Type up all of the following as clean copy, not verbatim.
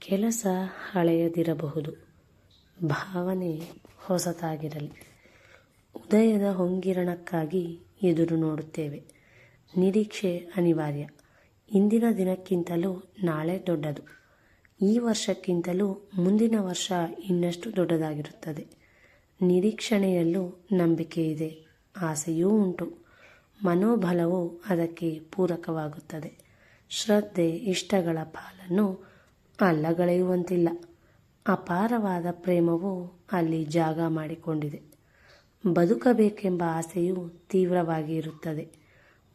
ಕೆಲಸ ಹಳೆಯದಿರಬಹುದು, ಭಾವನೆ ಹೊಸತಾಗಿರಲಿ. ಉದಯದ ಹೊಂಗಿರಣಕ್ಕಾಗಿ ಎದುರು ನೋಡುತ್ತೇವೆ. ನಿರೀಕ್ಷೆ ಅನಿವಾರ್ಯ. ಇಂದಿನ ದಿನಕ್ಕಿಂತಲೂ ನಾಳೆ ದೊಡ್ಡದು. ಈ ವರ್ಷಕ್ಕಿಂತಲೂ ಮುಂದಿನ ವರ್ಷ ಇನ್ನಷ್ಟು ದೊಡ್ಡದಾಗಿರುತ್ತದೆ. ನಿರೀಕ್ಷಣೆಯಲ್ಲೂ ನಂಬಿಕೆ ಇದೆ, ಆಸೆಯೂ ಉಂಟು. ಮನೋಬಲವು ಅದಕ್ಕೆ ಪೂರಕವಾಗುತ್ತದೆ. ಶ್ರದ್ಧೆ ಇಷ್ಟಗಳ ಪಾಲನ್ನು ಅಲ್ಲಗಳೆಯುವಂತಿಲ್ಲ. ಅಪಾರವಾದ ಪ್ರೇಮವು ಅಲ್ಲಿ ಜಾಗ ಮಾಡಿಕೊಂಡಿದೆ. ಬದುಕಬೇಕೆಂಬ ಆಸೆಯು ತೀವ್ರವಾಗಿ ಇರುತ್ತದೆ.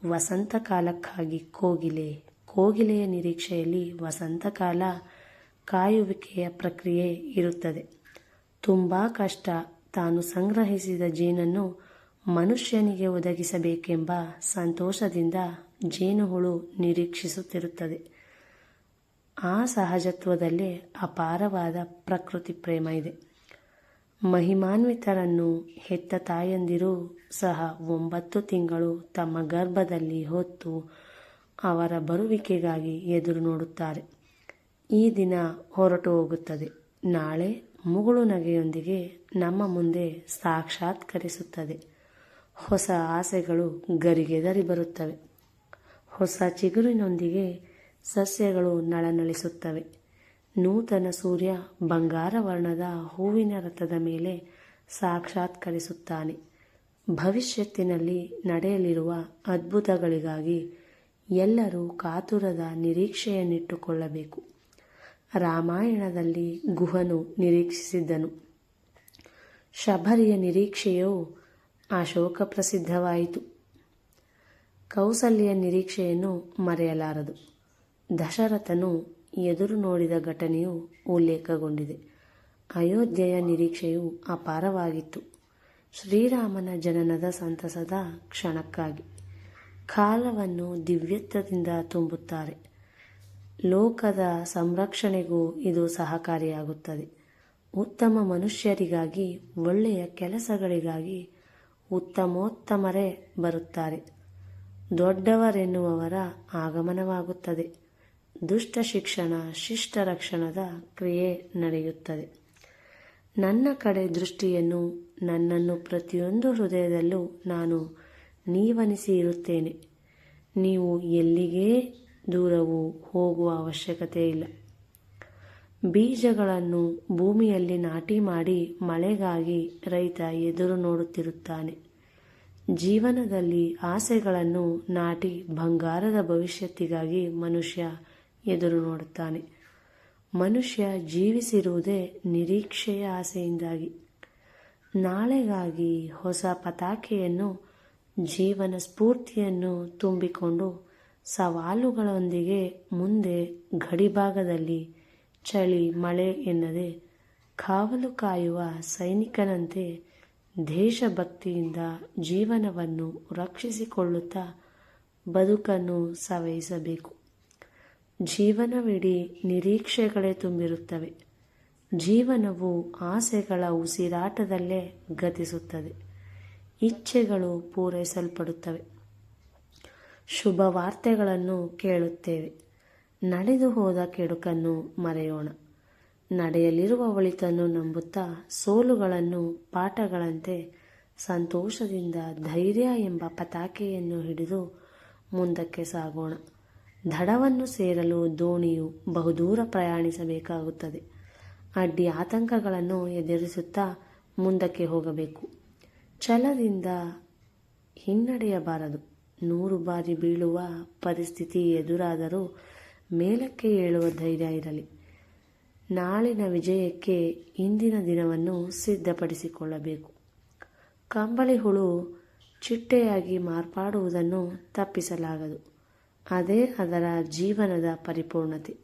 ವಸಂತ ಕಾಲಕ್ಕಾಗಿ ಕೋಗಿಲೆ, ಕೋಗಿಲೆಯ ನಿರೀಕ್ಷೆಯಲ್ಲಿ ವಸಂತಕಾಲ ಕಾಯುವಿಕೆಯ ಪ್ರಕ್ರಿಯೆ ಇರುತ್ತದೆ. ತುಂಬ ಕಷ್ಟ. ತಾನು ಸಂಗ್ರಹಿಸಿದ ಜೇನನ್ನು ಮನುಷ್ಯನಿಗೆ ಒದಗಿಸಬೇಕೆಂಬ ಸಂತೋಷದಿಂದ ಜೇನುಹುಳು ನಿರೀಕ್ಷಿಸುತ್ತಿರುತ್ತದೆ. ಆ ಸಹಜತ್ವದಲ್ಲೇ ಅಪಾರವಾದ ಪ್ರಕೃತಿ ಪ್ರೇಮ ಇದೆ. ಮಹಿಮಾನ್ವಿತರನ್ನು ಹೆತ್ತ ತಾಯಂದಿರೂ ಸಹ 9 ತಿಂಗಳು ತಮ್ಮ ಗರ್ಭದಲ್ಲಿ ಹೊತ್ತು ಅವರ ಬರುವಿಕೆಗಾಗಿ ಎದುರು ನೋಡುತ್ತಾರೆ. ಈ ದಿನ ಹೊರಟು ಹೋಗುತ್ತದೆ. ನಾಳೆ ಮುಗುಳು ನಗೆಯೊಂದಿಗೆ ನಮ್ಮ ಮುಂದೆ ಸಾಕ್ಷಾತ್ಕರಿಸುತ್ತದೆ. ಹೊಸ ಆಸೆಗಳು ಗರಿಗೆದರಿ ಬರುತ್ತವೆ. ಹೊಸ ಚಿಗುರಿನೊಂದಿಗೆ ಸಸ್ಯಗಳು ನಳನಳಿಸುತ್ತವೆ. ನೂತನ ಸೂರ್ಯ ಬಂಗಾರ ವರ್ಣದ ಹೂವಿನ ರಥದ ಮೇಲೆ ಸಾಕ್ಷಾತ್ಕರಿಸುತ್ತಾನೆ. ಭವಿಷ್ಯತ್ತಿನಲ್ಲಿ ನಡೆಯಲಿರುವ ಅದ್ಭುತಗಳಿಗಾಗಿ ಎಲ್ಲರೂ ಕಾತುರದ ನಿರೀಕ್ಷೆಯನ್ನಿಟ್ಟುಕೊಳ್ಳಬೇಕು. ರಾಮಾಯಣದಲ್ಲಿ ಗುಹನು ನಿರೀಕ್ಷಿಸಿದ್ದನು. ಶಬರಿಯ ನಿರೀಕ್ಷೆಯು ಅಶೋಕ ಪ್ರಸಿದ್ಧವಾಯಿತು. ಕೌಸಲ್ಯ ನಿರೀಕ್ಷೆಯನ್ನು ಮರೆಯಲಾರದು. ದಶರಥನು ಎದುರು ನೋಡಿದ ಘಟನೆಯು ಉಲ್ಲೇಖಗೊಂಡಿದೆ. ಅಯೋಧ್ಯೆಯ ನಿರೀಕ್ಷೆಯು ಅಪಾರವಾಗಿತ್ತು. ಶ್ರೀರಾಮನ ಜನನದ ಸಂತಸದ ಕ್ಷಣಕ್ಕಾಗಿ ಕಾಲವನ್ನು ದಿವ್ಯತ್ವದಿಂದ ತುಂಬುತ್ತಾರೆ. ಲೋಕದ ಸಂರಕ್ಷಣೆಗೂ ಇದು ಸಹಕಾರಿಯಾಗುತ್ತದೆ. ಉತ್ತಮ ಮನುಷ್ಯರಿಗಾಗಿ, ಒಳ್ಳೆಯ ಕೆಲಸಗಳಿಗಾಗಿ ಉತ್ತಮೋತ್ತಮರೇ ಬರುತ್ತಾರೆ. ದೊಡ್ಡವರೆನ್ನುವವರ ಆಗಮನವಾಗುತ್ತದೆ. ದುಷ್ಟ ಶಿಕ್ಷಣ, ಶಿಷ್ಟ ರಕ್ಷಣದ ಕ್ರಿಯೆ ನಡೆಯುತ್ತದೆ. ನನ್ನ ಕಡೆ ದೃಷ್ಟಿಯನ್ನು, ನನ್ನನ್ನು ಪ್ರತಿಯೊಂದು ಹೃದಯದಲ್ಲೂ ನಾನು ನೀವನಿಸಿ ಇರುತ್ತೇನೆ. ನೀವು ಎಲ್ಲಿಗೇ ದೂರವೂ ಹೋಗುವ ಅವಶ್ಯಕತೆ ಇಲ್ಲ. ಬೀಜಗಳನ್ನು ಭೂಮಿಯಲ್ಲಿ ನಾಟಿ ಮಾಡಿ ಮಳೆಗಾಗಿ ರೈತ ಎದುರು ನೋಡುತ್ತಿರುತ್ತಾನೆ. ಜೀವನದಲ್ಲಿ ಆಸೆಗಳನ್ನು ನಾಟಿ ಬಂಗಾರದ ಭವಿಷ್ಯತ್ತಿಗಾಗಿ ಮನುಷ್ಯ ಎದುರು ನೋಡುತ್ತಾನೆ. ಮನುಷ್ಯ ಜೀವಿಸಿರುವುದೇ ನಿರೀಕ್ಷೆಯ ಆಸೆಯಿಂದಾಗಿ. ನಾಳೆಗಾಗಿ ಹೊಸ ಪತಾಕೆಯನ್ನು, ಜೀವನ ಸ್ಫೂರ್ತಿಯನ್ನು ತುಂಬಿಕೊಂಡು ಸವಾಲುಗಳೊಂದಿಗೆ ಮುಂದೆ ಗಡಿಭಾಗದಲ್ಲಿ ಚಳಿ ಮಳೆ ಎನ್ನದೆ ಕಾವಲು ಕಾಯುವ ಸೈನಿಕನಂತೆ ದೇಶಭಕ್ತಿಯಿಂದ ಜೀವನವನ್ನು ರಕ್ಷಿಸಿಕೊಳ್ಳುತ್ತಾ ಬದುಕನ್ನು ಸವೆಯಿಸಬೇಕು. ಜೀವನವಿಡೀ ನಿರೀಕ್ಷೆಗಳೇ ತುಂಬಿರುತ್ತವೆ. ಜೀವನವು ಆಸೆಗಳ ಉಸಿರಾಟದಲ್ಲೇ ಗತಿಸುತ್ತದೆ. ಇಚ್ಛೆಗಳು ಪೂರೈಸಲ್ಪಡುತ್ತವೆ. ಶುಭ ವಾರ್ತೆಗಳನ್ನು ಕೇಳುತ್ತೇವೆ. ನಡೆದು ಹೋದ ಕೆಡುಕನ್ನು ಮರೆಯೋಣ. ನಡೆಯಲಿರುವ ಒಳಿತನ್ನು ನಂಬುತ್ತಾ ಸೋಲುಗಳನ್ನು ಪಾಠಗಳಂತೆ ಸಂತೋಷದಿಂದ ಧೈರ್ಯ ಎಂಬ ಪತಾಕೆಯನ್ನು ಹಿಡಿದು ಮುಂದಕ್ಕೆ ಸಾಗೋಣ. ದಡವನ್ನು ಸೇರಲು ದೋಣಿಯು ಬಹುದೂರ ಪ್ರಯಾಣಿಸಬೇಕಾಗುತ್ತದೆ. ಅಡ್ಡಿ ಆತಂಕಗಳನ್ನು ಎದುರಿಸುತ್ತಾ ಮುಂದಕ್ಕೆ ಹೋಗಬೇಕು. ಛಲದಿಂದ ಹಿನ್ನಡೆಯಬಾರದು. 100 ಬಾರಿ ಬೀಳುವ ಪರಿಸ್ಥಿತಿ ಎದುರಾದರೂ ಮೇಲಕ್ಕೆ ಏಳುವ ಧೈರ್ಯ ಇರಲಿ. ನಾಳಿನ ವಿಜಯಕ್ಕೆ ಇಂದಿನ ದಿನವನ್ನು ಸಿದ್ಧಪಡಿಸಿಕೊಳ್ಳಬೇಕು. ಕಂಬಳಿ ಹುಳು ಚಿಟ್ಟೆಯಾಗಿ ಮಾರ್ಪಾಡುವುದನ್ನು ತಪ್ಪಿಸಲಾಗದು. ಅದೇ ಅದರ ಜೀವನದ ಪರಿಪೂರ್ಣತೆ.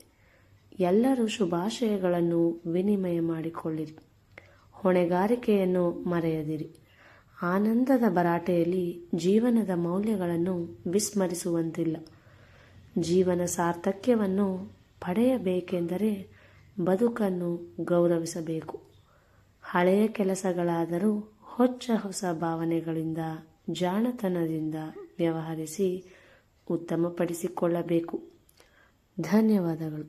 ಎಲ್ಲರೂ ಶುಭಾಶಯಗಳನ್ನು ವಿನಿಮಯ ಮಾಡಿಕೊಳ್ಳಿರಿ. ಹೊಣೆಗಾರಿಕೆಯನ್ನು ಮರೆಯದಿರಿ. ಆನಂದದ ಭರಾಟೆಯಲ್ಲಿ ಜೀವನದ ಮೌಲ್ಯಗಳನ್ನು ವಿಸ್ಮರಿಸುವಂತಿಲ್ಲ. ಜೀವನ ಸಾರ್ಥಕ್ಯವನ್ನು ಪಡೆಯಬೇಕೆಂದರೆ ಬದುಕನ್ನು ಗೌರವಿಸಬೇಕು. ಹಳೆಯ ಕೆಲಸಗಳಾದರೂ ಹೊಸ ಭಾವನೆಗಳಿಂದ, ಜಾಣತನದಿಂದ ವ್ಯವಹರಿಸಿ ಉತ್ತಮಪಡಿಸಿಕೊಳ್ಳಬೇಕು. ಧನ್ಯವಾದಗಳು.